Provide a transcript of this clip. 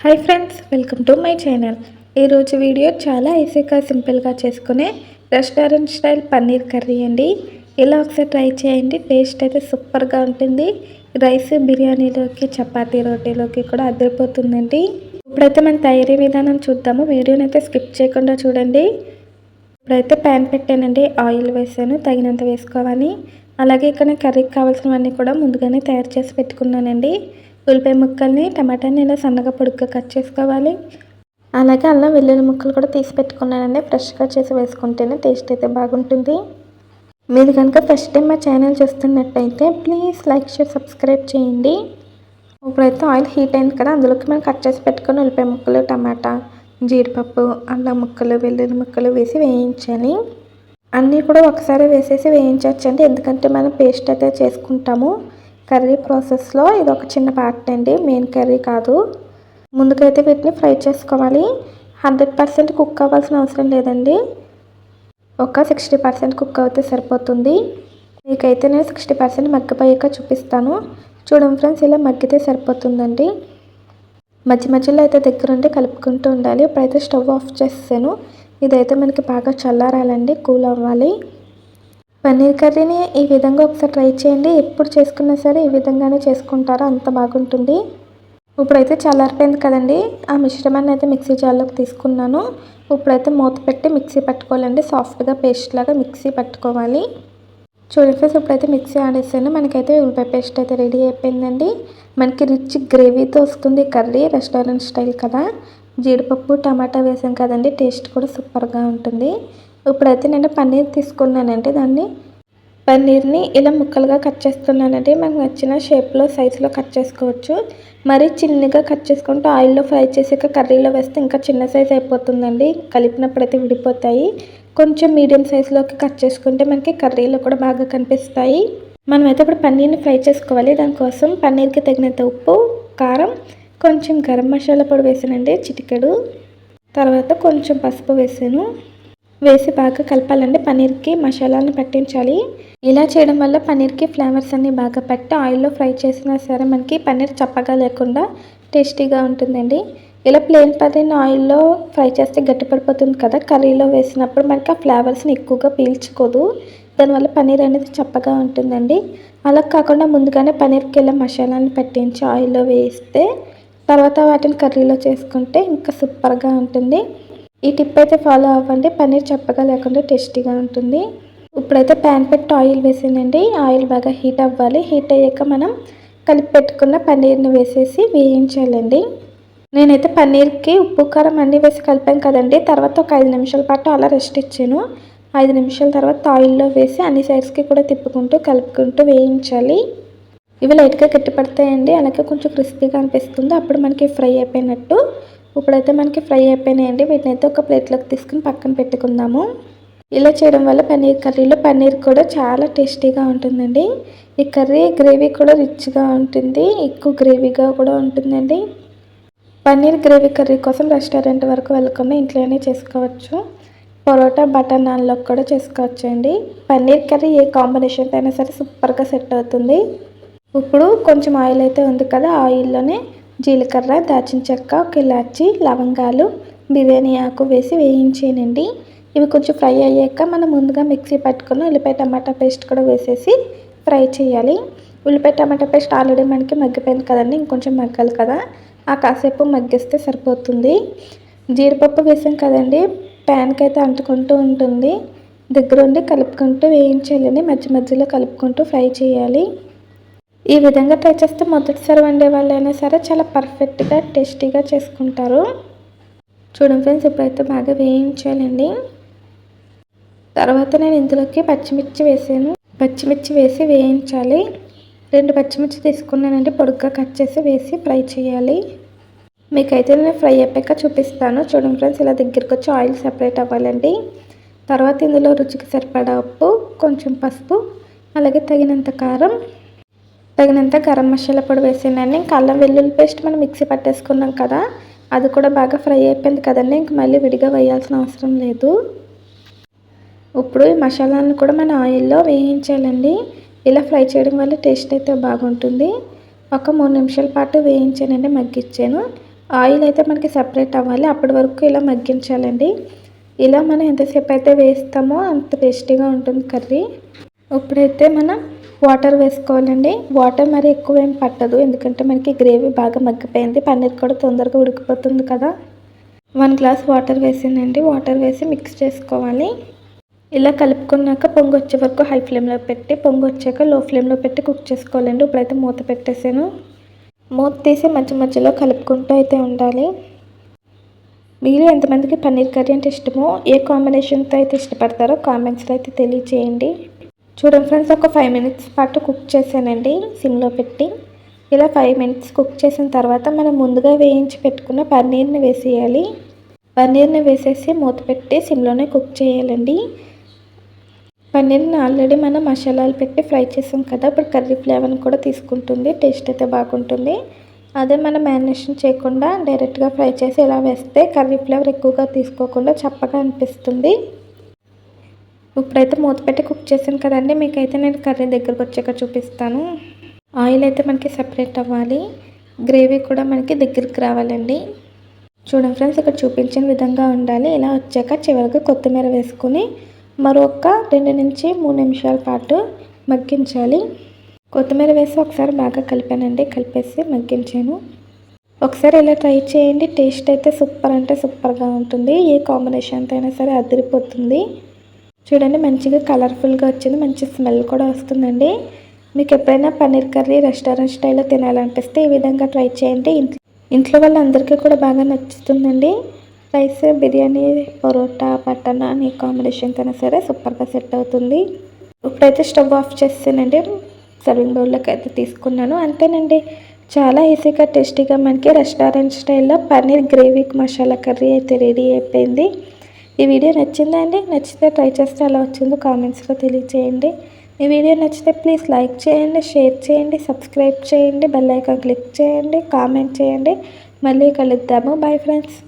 Hi friends, welcome to my channel. ఈరోజు video చాలా ఈజీగా సింపుల్గా చేసుకునే రెస్టారెంట్ స్టైల్ పన్నీర్ కర్రీ అండి. ఇలా ఒకసారి ట్రై చేయండి. టేస్ట్ అయితే సూపర్గా ఉంటుంది. రైస్, బిర్యానీలోకి, చపాతీ, రోటీలోకి కూడా అదిరిపోతుందండి. ఇప్పుడైతే మన తయారీ విధానం చూద్దాము. వీడియోని అయితే స్కిప్ చేయకుండా చూడండి. ఇప్పుడైతే ప్యాన్ పెట్టానండి, ఆయిల్ వేసాను, తగినంత వేసుకోవాలి. అలాగే ఇక్కడ కర్రీకి కావాల్సినవన్నీ కూడా ముందుగానే తయారు చేసి పెట్టుకున్నానండి. ఉల్లిపాయ ముక్కల్ని, టమాటాని ఇలా సన్నగా పొడుగ్గా కట్ చేసుకోవాలి. అలాగే అల్లం వెల్లుల్లి ముక్కలు కూడా తీసి పెట్టుకున్నానండి. ఫ్రెష్గా చేసి వేసుకుంటేనే టేస్ట్ అయితే బాగుంటుంది. మీరు కనుక ఫస్ట్ టైం మా ఛానల్ చూస్తున్నట్టయితే ప్లీజ్ లైక్, షేర్, సబ్స్క్రైబ్ చేయండి. ఇప్పుడైతే ఆయిల్ హీట్ అయింది కదా, అందులోకి మనం కట్ చేసి పెట్టుకుని ఉల్లిపాయ ముక్కలు, టమాటా, జీడిపప్పు, అల్లం ముక్కలు, వెల్లుల్లి ముక్కలు వేసి వేయించాలి. అన్నీ కూడా ఒకసారి వేసేసి వేయించవచ్చండి, ఎందుకంటే మనం పేస్ట్ అయితే చేసుకుంటాము. కర్రీ ప్రాసెస్లో ఇది ఒక చిన్న పార్ట్ అండి, మెయిన్ కర్రీ కాదు. ముందుకైతే వీటిని ఫ్రై చేసుకోవాలి. 100% కుక్ అవ్వాల్సిన అవసరం లేదండి, ఒక 60% కుక్ అవుతే సరిపోతుంది. మీకైతే నేను 60% మగ్గిపోయాక చూపిస్తాను. చూడండి ఫ్రెండ్స్, ఇలా మగ్గితే సరిపోతుందండి. మధ్య మధ్యలో అయితే దగ్గరుండి కలుపుకుంటూ ఉండాలి. ఇప్పుడైతే స్టవ్ ఆఫ్ చేసాను. ఇదైతే మనకి బాగా చల్లారాలండి, కూల్ అవ్వాలి. పన్నీర్ కర్రీని ఈ విధంగా ఒకసారి ట్రై చేయండి. ఎప్పుడు చేసుకున్నా సరే ఈ విధంగానే చేసుకుంటారో అంత బాగుంటుంది. ఇప్పుడైతే చల్లారిపోయింది కదండి, ఆ మిశ్రమాన్ని అయితే మిక్సీ జార్లోకి తీసుకున్నాను. ఇప్పుడైతే మూత పెట్టి మిక్సీ పట్టుకోవాలండి. సాఫ్ట్గా పేస్ట్ లాగా మిక్సీ పట్టుకోవాలి. చూడండి ఫ్రెండ్స్, ఇప్పుడైతే మిక్సీ ఆడేసాను. మనకైతే ఉల్లిపాయ పేస్ట్ అయితే రెడీ అయిపోయిందండి. మనకి రిచ్ గ్రేవీతో వస్తుంది కర్రీ, రెస్టారెంట్ స్టైల్ కదా. జీడిపప్పు, టమాటా వేసాం కదండి, టేస్ట్ కూడా సూపర్గా ఉంటుంది. ఇప్పుడైతే నేను పన్నీర్ తీసుకున్నానండి. పన్నీర్ని ఇలా ముక్కలుగా కట్ చేస్తున్నానండి. మనకు నచ్చిన షేప్లో, సైజులో కట్ చేసుకోవచ్చు. మరీ చిన్నగా కట్ చేసుకుంటూ ఆయిల్లో ఫ్రై చేసాక కర్రీలో వేస్తే ఇంకా చిన్న సైజ్ అయిపోతుందండి. కలిపినప్పుడు అయితే విడిపోతాయి. కొంచెం మీడియం సైజులోకి కట్ చేసుకుంటే మనకి కర్రీలో కూడా బాగా కనిపిస్తాయి. మనమైతే ఇప్పుడు పన్నీర్ని ఫ్రై చేసుకోవాలి. దానికోసం పన్నీర్కి తగినంత ఉప్పు, కారం, కొంచెం గరం మసాలా పొడి వేసానండి, చిటికెడు. తర్వాత కొంచెం పసుపు వేసి బాగా కలపాలండి. పన్నీర్కి మసాలాను పట్టించాలి. ఇలా చేయడం వల్ల పన్నీర్కి ఫ్లేవర్స్ అన్నీ బాగా పట్టి ఆయిల్లో ఫ్రై చేసినా సరే మనకి పన్నీర్ చప్పగా లేకుండా టేస్టీగా ఉంటుందండి. ఇలా ప్లెయిన్ పన్నీర్ని ఆయిల్లో ఫ్రై చేస్తే గట్టిపడిపోతుంది కదా, కర్రీలో వేసినప్పుడు మనకి ఆ ఫ్లేవర్స్ని ఎక్కువగా పీల్చుకోదు. దానివల్ల పన్నీర్ అనేది చప్పగా ఉంటుందండి. అలా కాకుండా ముందుగానే పన్నీర్కి ఇలా మసాలాను పట్టించి ఆయిల్లో వేస్తే తర్వాత వాటిని కర్రీలో చేసుకుంటే ఇంకా సూపర్గా ఉంటుంది. ఈ టిప్ అయితే ఫాలో అవ్వండి, పన్నీర్ చప్పగా లేకుండా టేస్టీగా ఉంటుంది. ఇప్పుడైతే ప్యాన్ పెట్టి ఆయిల్ వేసానండి. ఆయిల్ బాగా హీట్ అవ్వాలి. హీట్ అయ్యాక మనం కలిపి పెట్టుకున్న పన్నీర్ని వేసేసి వేయించాలండి. నేనైతే పన్నీర్కి ఉప్పు, కారం అన్నీ వేసి కలిపాను కదండి. తర్వాత ఒక 5 నిమిషాల పాటు అలా రెస్ట్ ఇచ్చాను. 5 నిమిషాల తర్వాత ఆయిల్లో వేసి అన్ని సైడ్స్కి కూడా తిప్పుకుంటూ కలుపుకుంటూ వేయించాలి. ఇవి లైట్గా గట్టిపడతాయండి, అలాగే కొంచెం క్రిస్పీగా అనిపిస్తుంది. అప్పుడు మనకి ఫ్రై అయిపోయినట్టు. ఇప్పుడైతే మనకి ఫ్రై అయిపోయినాయండి. వీటిని అయితే ఒక ప్లేట్లోకి తీసుకుని పక్కన పెట్టుకుందాము. ఇలా చేయడం వల్ల పన్నీర్ కర్రీలో పన్నీర్ కూడా చాలా టేస్టీగా ఉంటుందండి. ఈ కర్రీ గ్రేవీ కూడా రిచ్గా ఉంటుంది, ఎక్కువ గ్రేవీగా కూడా ఉంటుందండి. పన్నీర్ గ్రేవీ కర్రీ కోసం రెస్టారెంట్ వరకు వెళ్ళకుండా ఇంట్లోనే చేసుకోవచ్చు. పరోటా, బటర్ నాన్లోకి కూడా చేసుకోవచ్చు అండి. పన్నీర్ కర్రీ ఏ కాంబినేషన్తో అయినా సరే సూపర్గా సెట్ అవుతుంది. ఇప్పుడు కొంచెం ఆయిల్ అయితే ఉంది కదా, ఆయిల్లోనే జీలకర్ర, దాల్చిన చెక్క, ఒక ఇలాచి, లవంగాలు, బిర్యానీ ఆకు వేసి వేయించేనండి. ఇవి కొంచెం ఫ్రై అయ్యాక మనం ముందుగా మిక్సీ పట్టుకుని ఉల్లిపాయ టమాటా పేస్ట్ కూడా వేసేసి ఫ్రై చేయాలి. ఉల్లిపాయ టమాటా పేస్ట్ ఆల్రెడీ మనకి మగ్గిపోయింది కదండి, ఇంకొంచెం మగ్గాలి కదా, ఆ కాసేపు మగ్గిస్తే సరిపోతుంది. జీడిపప్పు వేసాం కదండి, ప్యాన్కి అయితే అంటుకుంటూ ఉంటుంది. దగ్గరుండి కలుపుకుంటూ వేయించాలని, మధ్య మధ్యలో కలుపుకుంటూ ఫ్రై చేయాలి. ఈ విధంగా ట్రై చేస్తే మొదటిసారి వండే వాళ్ళైనా సరే చాలా పర్ఫెక్ట్గా టేస్టీగా చేసుకుంటారు. చూడండి ఫ్రెండ్స్, ఇప్పుడైతే బాగా వేయించాలండి. తర్వాత నేను ఇందులోకి పచ్చిమిర్చి వేసాను. పచ్చిమిర్చి వేసి వేయించాలి. 2 పచ్చిమిర్చి తీసుకున్నానండి, పొడుగ్గా కట్ చేసి వేసి ఫ్రై చేయాలి. మీకైతే నేను ఫ్రై అయిపోయాక చూపిస్తాను. చూడండి ఫ్రెండ్స్, ఇలా దగ్గరికి వచ్చి ఆయిల్ సెపరేట్ అవ్వాలండి. తర్వాత ఇందులో రుచికి సరిపడా ఉప్పు, కొంచెం పసుపు, అలాగే తగినంత కారం, తగినంత గరం మసాలా పొడి వేసానండి. ఇంకా అల్లం వెల్లుల్లి పేస్ట్ మనం మిక్సీ పట్టేసుకున్నాం కదా, అది కూడా బాగా ఫ్రై అయిపోయింది కదండి, ఇంక మళ్ళీ విడిగా వేయాల్సిన అవసరం లేదు. ఇప్పుడు ఈ మసాలాలను కూడా మన ఆయిల్లో వేయించాలండి. ఇలా ఫ్రై చేయడం వల్ల టేస్ట్ అయితే బాగుంటుంది. ఒక 3 నిమిషాల పాటు వేయించానండి, మగ్గిచ్చాను. ఆయిల్ అయితే మనకి సపరేట్ అవ్వాలి, అప్పటి వరకు ఇలా మగ్గించాలండి. ఇలా మనం ఎంతసేపు అయితే వేస్తామో అంత టేస్టీగా ఉంటుంది కర్రీ. ఇప్పుడైతే మనం వాటర్ వేసుకోవాలండి. వాటర్ మరి ఎక్కువ ఏం పట్టదు, ఎందుకంటే మనకి గ్రేవీ బాగా మగ్గిపోయింది, పన్నీర్ కూడా తొందరగా ఉడికిపోతుంది కదా. 1 గ్లాస్ వాటర్ వేసానండి. వాటర్ వేసి మిక్స్ చేసుకోవాలి. ఇలా కలుపుకున్నాక పొంగు వచ్చే వరకు హై ఫ్లేమ్లో పెట్టి, పొంగు వచ్చాక లో ఫ్లేమ్లో పెట్టి కుక్ చేసుకోవాలండి. ఇప్పుడైతే మూత పెట్టేసాను. మూత తీసి మధ్య మధ్యలో కలుపుకుంటూ అయితే ఉండాలి. మీరు ఎంతమందికి పన్నీర్ కర్రీ అంటే ఇష్టమో, ఏ కాంబినేషన్తో అయితే ఇష్టపడతారో కామెంట్స్లో అయితే తెలియచేయండి. చూడండి ఫ్రెండ్స్, ఒక 5 మినిట్స్ పాటు కుక్ చేశానండి సిమ్లో పెట్టి. ఇలా 5 మినిట్స్ కుక్ చేసిన తర్వాత మనం ముందుగా వేయించి పెట్టుకున్న పన్నీర్ని వేసేయాలి. పన్నీర్ని వేసేసి మూత పెట్టి సిమ్లోనే కుక్ చేయాలండి. పన్నీర్ని ఆల్రెడీ మనం మసాలాలు పెట్టి ఫ్రై చేసాం కదా, ఇప్పుడు కర్రీ ఫ్లేవర్ని కూడా తీసుకుంటుంది, టేస్ట్ అయితే బాగుంటుంది. అదే మనం మ్యారినేషన్ చేయకుండా డైరెక్ట్గా ఫ్రై చేసి ఇలా వేస్తే కర్రీ ఫ్లేవర్ ఎక్కువగా తీసుకోకుండా చప్పగా అనిపిస్తుంది. ఇప్పుడైతే మూత పెట్టి కుక్ చేసాను కదండి, మీకైతే నేను కర్రీ దగ్గరకు వచ్చాక చూపిస్తాను. ఆయిల్ అయితే మనకి సెపరేట్ అవ్వాలి, గ్రేవీ కూడా మనకి దగ్గరికి రావాలండి. చూడండి ఫ్రెండ్స్, ఇక్కడ చూపించిన విధంగా ఉండాలి. ఇలా వచ్చాక చివరికి కొత్తిమీర వేసుకొని మరొక 2 నుంచి 3 నిమిషాల పాటు మగ్గించాలి. కొత్తిమీర వేసి ఒకసారి బాగా కలిపానండి, కలిపేసి మగ్గించాను. ఒకసారి ఇలా ట్రై చేయండి, టేస్ట్ అయితే సూపర్ అంటే సూపర్గా ఉంటుంది. ఏ కాంబినేషన్తో అయినా సరే అదిరిపోతుంది. చూడండి, మంచిగా కలర్ఫుల్గా వచ్చింది, మంచి స్మెల్ కూడా వస్తుందండి. మీకు ఎప్పుడైనా పన్నీర్ కర్రీ రెస్టారెంట్ స్టైల్లో తినాలనిపిస్తే ఈ విధంగా ట్రై చేయండి. ఇంట్లో వాళ్ళందరికీ కూడా బాగా నచ్చుతుందండి. రైస్, బిర్యానీ, పరోటా, మటన్ అని కాంబినేషన్తో అయినా సరే సూపర్గా సెట్ అవుతుంది. ఇప్పుడైతే స్టవ్ ఆఫ్ చేస్తానండి. సర్వింగ్ బౌల్లోకి అయితే తీసుకున్నాను. అంతేనండి, చాలా ఈజీగా టేస్టీగా మనకి రెస్టారెంట్ స్టైల్లో పన్నీర్ గ్రేవీ మసాలా కర్రీ అయితే రెడీ అయిపోయింది. ఈ వీడియో నచ్చిందా అండి? నచ్చితే ట్రై చేస్తే ఎలా వచ్చిందో కామెంట్స్లో తెలియచేయండి. ఈ వీడియో నచ్చితే ప్లీజ్ లైక్ చేయండి, షేర్ చేయండి, సబ్స్క్రైబ్ చేయండి, బెల్ ఐకాన్ క్లిక్ చేయండి, కామెంట్ చేయండి. మళ్ళీ కలుద్దాము. Bye friends.